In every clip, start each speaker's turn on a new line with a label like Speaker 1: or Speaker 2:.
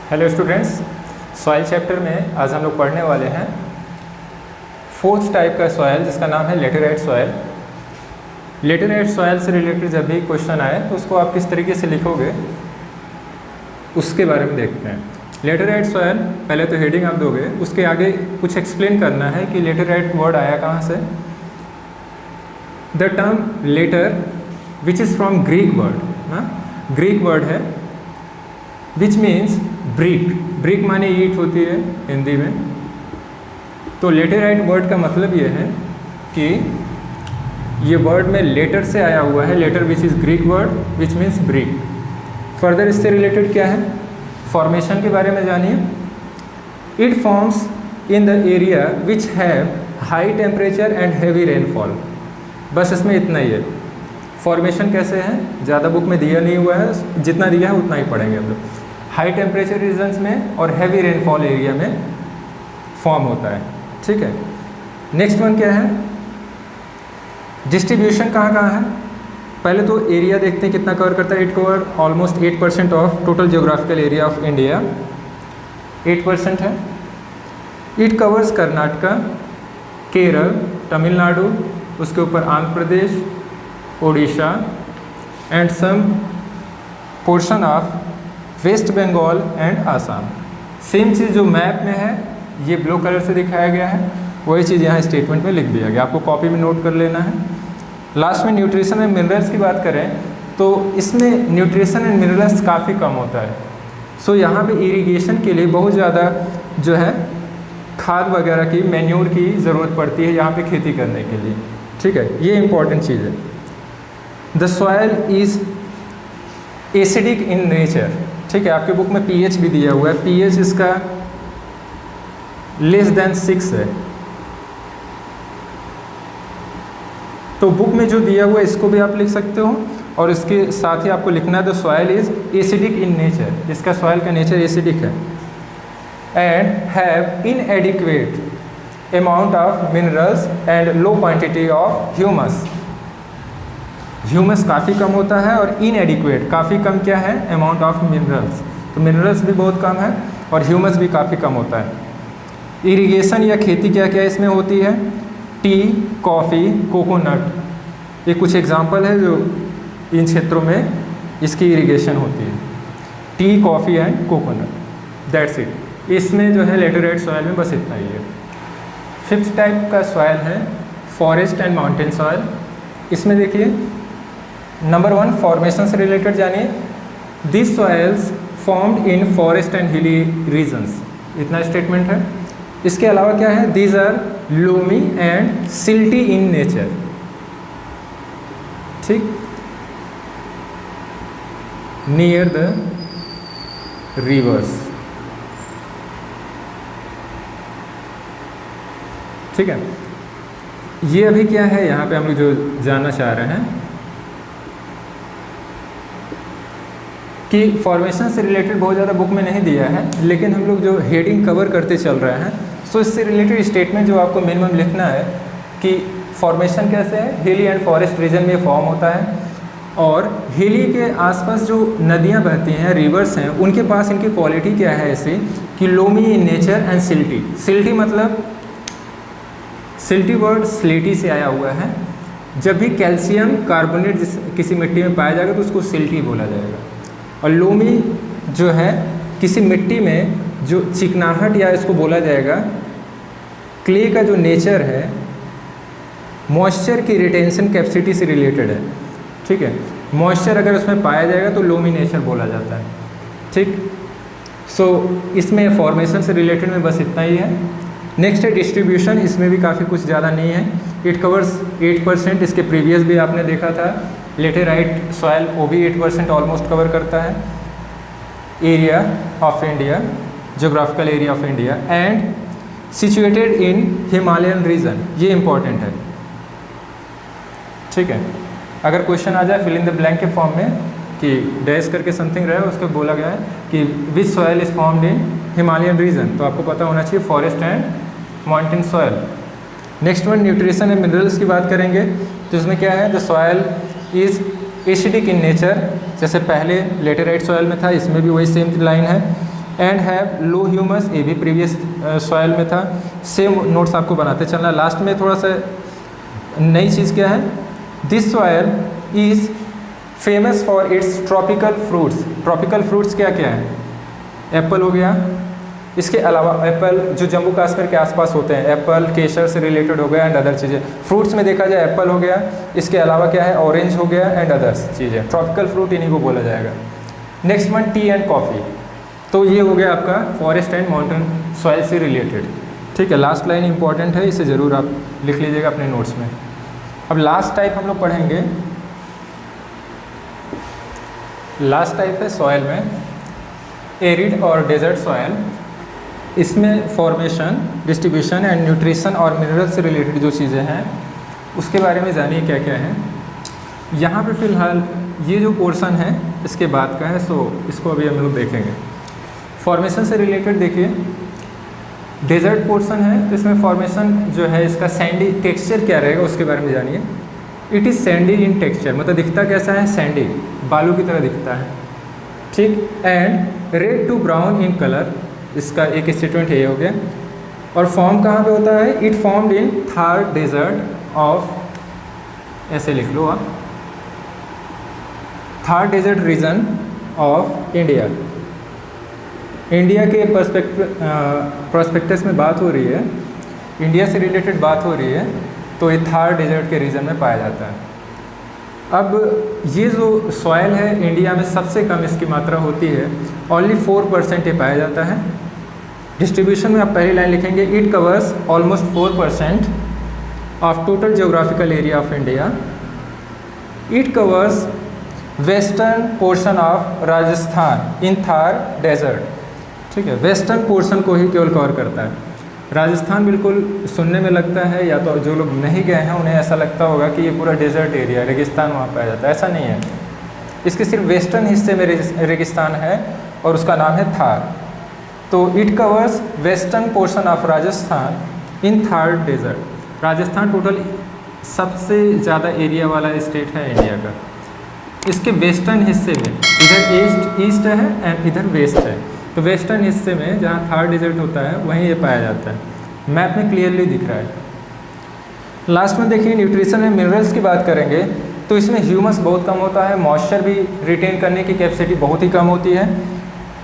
Speaker 1: Hello students, soil chapter में आज हम लोग पढ़ने वाले हैं फोर्थ टाइप का सॉइल जिसका नाम है लेटेराइट सॉइल। लेटेराइट सॉइल से रिलेटेड जब भी क्वेश्चन आए तो उसको आप किस तरीके से लिखोगे उसके बारे में देखते हैं। लेटेराइट सॉइल पहले तो हेडिंग आप दोगे, उसके आगे कुछ एक्सप्लेन करना है कि लेटेराइट वर्ड आया कहाँ से। The term later which is from Greek word, Greek word है विच मीन्स ब्रिक। ब्रिक माने ईंट होती है हिंदी में। तो लेटेराइट वर्ड का मतलब ये है कि ये वर्ड में लेटर से आया हुआ है, later which is Greek word which means brick. Further इससे रिलेटेड क्या है, फॉर्मेशन के बारे में जानिए। It forms in the area which have high temperature and heavy rainfall. बस इसमें इतना ही है। फॉर्मेशन कैसे है ज़्यादा बुक में दिया नहीं हुआ है, जितना दिया है उतना ही पढ़ेंगे हम लोग। हाई टेम्परेचर रीजन्स में और हैवी रेनफॉल एरिया में फॉर्म होता है, ठीक है। नेक्स्ट वन क्या है, डिस्ट्रीब्यूशन कहाँ कहाँ है। पहले तो एरिया देखते हैं कितना कवर करता है। It cover almost 8% of total geographical area of India, 8% है। इट कवर्स कर्नाटका, केरल, तमिलनाडु, उसके ऊपर Andhra Pradesh, Odisha and some portion of West Bengal and Assam. Same चीज़ जो मैप में है ये ब्लू कलर से दिखाया गया है, वही चीज़ यहाँ स्टेटमेंट में लिख दिया गया, आपको कॉपी में नोट कर लेना है। लास्ट में न्यूट्रिशन एंड मिनरल्स की बात करें तो इसमें न्यूट्रिशन एंड मिनरल्स काफ़ी कम होता है। सो यहाँ पे इरिगेशन के लिए बहुत ज़्यादा जो है खाद वगैरह की, मैन्योर की ज़रूरत पड़ती है यहाँ पे खेती करने के लिए, ठीक है। ये इंपॉर्टेंट चीज़ है। The soil is acidic in nature, ठीक है। आपके बुक में पीएच भी दिया हुआ है, पीएच इसका लेस देन 6 है। तो बुक में जो दिया हुआ है इसको भी आप लिख सकते हो और इसके साथ ही आपको लिखना है the soil is acidic in nature, इसका सॉयल का नेचर एसिडिक है। And have इनएडिक्वेट amount of minerals and low quantity of humus. Humus काफ़ी कम होता है और इनएडिक्वेट काफ़ी कम क्या है, अमाउंट ऑफ मिनरल्स। तो मिनरल्स भी बहुत कम है और ह्यूमस भी काफ़ी कम होता है। इरिगेशन या खेती क्या क्या इसमें होती है, टी, कॉफ़ी, कोकोनट, ये कुछ एग्जांपल है जो इन क्षेत्रों में इसकी इरिगेशन होती है। T, coffee and coconut, that's it. इसमें जो है लेटेराइट सॉइल में बस इतना ही है। फिफ्थ टाइप का सॉइल है फॉरेस्ट एंड माउंटेन सॉइल। इसमें देखिए नंबर 1 फॉर्मेशन से रिलेटेड जानिए। This soils formed in forest and hilly regions, इतना स्टेटमेंट है। इसके अलावा क्या है, these are loamy and silty in nature, ठीक, नियर द रिवर्स, ठीक है। ये अभी क्या है यहाँ पे हम लोग जो जानना चाह रहे हैं कि फॉर्मेशन से रिलेटेड बहुत ज़्यादा बुक में नहीं दिया है, लेकिन हम लोग जो हेडिंग कवर करते चल रहे हैं सो इससे रिलेटेड स्टेटमेंट जो आपको मिनिमम लिखना है कि फॉर्मेशन कैसे है, हिली एंड फॉरेस्ट रीजन में फॉर्म होता है और हिली के आसपास जो नदियाँ बहती हैं, रिवर्स हैं, उनके पास इनकी क्वालिटी क्या है ऐसी कि loamy in nature and silty. Silty मतलब, सिल्टी वर्ड स्लेटी से आया हुआ है। जब भी कैल्शियम कार्बोनेट किसी मिट्टी में पाया जाएगा तो उसको सिल्टी बोला जाएगा। और लोमी जो है किसी मिट्टी में जो चिकनाहट या इसको बोला जाएगा, क्ले का जो नेचर है मॉइस्चर की रिटेंशन कैपेसिटी से रिलेटेड है, ठीक है। मॉइस्चर अगर उसमें पाया जाएगा तो लोमी नेचर बोला जाता है, ठीक। सो इसमें फॉर्मेशन से रिलेटेड में बस इतना ही है। नेक्स्ट है डिस्ट्रीब्यूशन, इसमें भी काफ़ी कुछ ज़्यादा नहीं है। इट कवर्स 8%, इसके प्रीवियस भी आपने देखा था। लेटेराइट सॉइल वो भी 8% ऑलमोस्ट कवर करता है area of India, geographical area of India, and situated in Himalayan region, ये इंपॉर्टेंट है, ठीक है। अगर क्वेश्चन आ जाए फिल इन द ब्लैंक के फॉर्म में कि डैश करके समथिंग रहे, उसको बोला गया है कि which soil is formed in Himalayan region, तो आपको पता होना चाहिए forest and mountain soil. Next one nutrition and minerals की बात करेंगे तो इसमें क्या है, the soil is acidic in nature, जैसे पहले लेटेराइट सॉइल में था, इसमें भी वही सेम लाइन है। एंड हैव लो ह्यूमस, ये भी प्रीवियस सॉइल में था। सेम नोट्स आपको बनाते चलना। लास्ट में थोड़ा सा नई चीज़ क्या है, this soil is famous for its tropical fruits. Tropical fruits क्या क्या है, एप्पल हो गया, इसके अलावा एप्पल जो जम्मू कश्मीर के आसपास होते हैं, एप्पल केसर से रिलेटेड हो गया एंड अदर चीज़ें। फ्रूट्स में देखा जाए एप्पल हो गया, इसके अलावा क्या है ऑरेंज हो गया एंड अदर्स चीज़ें। ट्रॉपिकल फ्रूट इन्हीं को बोला जाएगा। Next one T and coffee. तो ये हो गया आपका फॉरेस्ट एंड माउंटेन सॉइल से रिलेटेड। ठीक है, लास्ट लाइन इंपॉर्टेंट है, इसे ज़रूर आप लिख लीजिएगा अपने नोट्स में। अब लास्ट टाइप हम लोग पढ़ेंगे। लास्ट टाइप है सॉइल में एरिड और डेजर्ट सॉइल। इसमें फॉर्मेशन, डिस्ट्रीब्यूशन एंड न्यूट्रिशन और मिनरल से रिलेटेड जो चीज़ें हैं उसके बारे में जानिए क्या क्या है। यहाँ पे फ़िलहाल ये जो पोर्शन है इसके बाद का है, सो इसको अभी हम लोग देखेंगे। फॉर्मेशन से रिलेटेड देखिए, डेजर्ट पोर्शन है तो इसमें फॉर्मेशन जो है इसका सैंडी टेक्सचर क्या रहेगा उसके बारे में जानिए। It is Sandy in texture, मतलब दिखता कैसा है, सैंडी, बालू की तरह दिखता है। ठीक, and red to brown in colour, इसका एक स्टेटमेंट है ये हो गया। और फॉर्म कहाँ पे होता है, it formed in Thar desert of, ऐसे लिख लो आप, Thar desert region of India. India के प्रोस्पेक्टस में बात हो रही है, इंडिया से रिलेटेड बात हो रही है, तो ये थार डेजर्ट के रीजन में पाया जाता है। अब ये जो सॉइल है इंडिया में सबसे कम इसकी मात्रा होती है, ओनली 4% ये पाया जाता है। डिस्ट्रीब्यूशन में आप पहली लाइन लिखेंगे, it covers almost 4% of total geographical area of India. It covers western portion of Rajasthan in Thar desert. ठीक है, वेस्टर्न पोर्शन को ही केवल कवर करता है। राजस्थान बिल्कुल सुनने में लगता है, या तो जो लोग नहीं गए हैं उन्हें ऐसा लगता होगा कि ये पूरा डेजर्ट एरिया, रेगिस्तान वहाँ पाया जाता है, ऐसा नहीं है। इसके सिर्फ वेस्टर्न हिस्से में रेगिस्तान है और उसका नाम है थार। तो it covers western portion of Rajasthan in Thar desert. Rajasthan total सबसे ज़्यादा एरिया वाला स्टेट है इंडिया का। इसके वेस्टर्न हिस्से में इधर ईस्ट है एंड इधर वेस्ट है, तो वेस्टर्न हिस्से में जहाँ थार डेजर्ट होता है वहीं ये पाया जाता है। मैप में क्लियरली दिख रहा है। लास्ट में देखिए न्यूट्रिशन एंड मिनरल्स की बात करेंगे तो इसमें ह्यूमस बहुत कम होता है, मॉइस्चर भी रिटेन करने की कैपेसिटी बहुत ही कम होती है।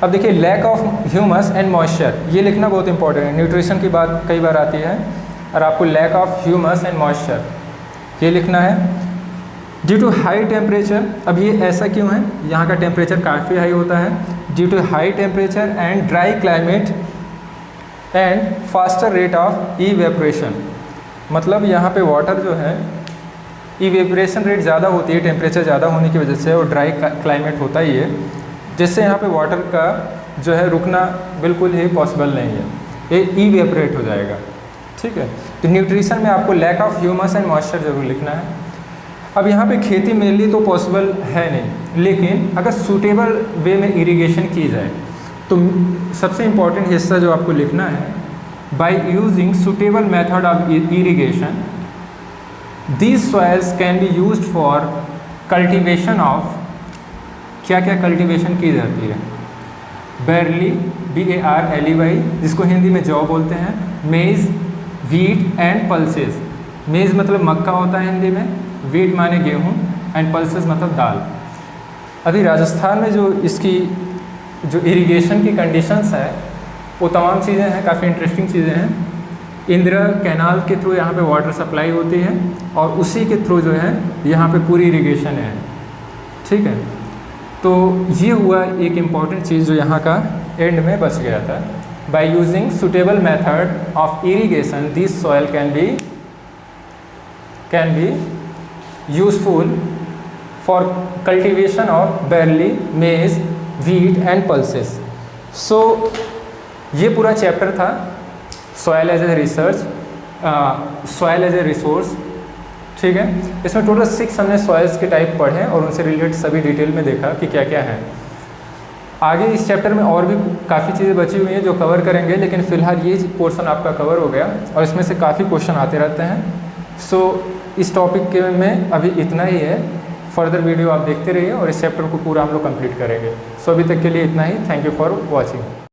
Speaker 1: अब देखिए lack of humus and moisture, ये लिखना बहुत इंपॉर्टेंट है। न्यूट्रिशन की बात कई बार आती है और आपको lack of humus and moisture ये लिखना है। ड्यू टू हाई टेम्परेचर, अब ये ऐसा क्यों है, यहाँ का टेम्परेचर काफ़ी हाई होता है। Due to high temperature and dry climate and faster rate of evaporation, मतलब यहाँ पे वाटर जो है इवेपोरेशन रेट ज़्यादा होती है टेम्परेचर ज़्यादा होने की वजह से, और ड्राई क्लाइमेट होता ही है, जिससे यहाँ पे वाटर का जो है रुकना बिल्कुल ही पॉसिबल नहीं है, ये इवेपोरेट हो जाएगा। ठीक है, तो न्यूट्रिशन में आपको lack of humus and moisture जरूर लिखना है। अब यहाँ पे खेती मेनली तो पॉसिबल है नहीं, लेकिन अगर सूटेबल वे में इरिगेशन की जाए तो सबसे इम्पॉर्टेंट हिस्सा जो आपको लिखना है, by using suitable method of irrigation these soils can be used for cultivation of, क्या क्या कल्टीवेशन की जाती है, बैरली, BARLEY, जिसको हिंदी में जौ बोलते हैं, मेज़, वीट एंड पल्सेस। मेज़ मतलब मक्का होता है हिंदी में, वीट माने गेहूँ एंड पल्सेस मतलब दाल। अभी राजस्थान में जो इसकी जो इरिगेशन की कंडीशंस है वो तमाम चीज़ें हैं, काफ़ी इंटरेस्टिंग चीज़ें हैं। इंदिरा कैनाल के थ्रू यहाँ पे वाटर सप्लाई होती है और उसी के थ्रू जो है यहाँ पे पूरी इरिगेशन है। ठीक है, तो ये हुआ एक इम्पॉर्टेंट चीज़ जो यहाँ का एंड में बच गया था। By using suitable method of irrigation this soil can be useful for cultivation of barley, maize, wheat and pulses. So ये पूरा चैप्टर था soil as a research, soil as a resource. ठीक है, इसमें टोटल 6 हमने सॉइल्स के type पढ़े और उनसे रिलेटेड सभी डिटेल में देखा कि क्या क्या है। आगे इस चैप्टर में और भी काफ़ी चीज़ें बची हुई हैं जो कवर करेंगे, लेकिन फ़िलहाल ये पोर्शन आपका कवर हो गया और इसमें से काफ़ी क्वेश्चन आते रहते हैं। सो इस टॉपिक के में अभी इतना ही है। फर्दर वीडियो आप देखते रहिए और इस चैप्टर को पूरा हम लोग कंप्लीट करेंगे। सो अभी तक के लिए इतना ही। Thank you for watching.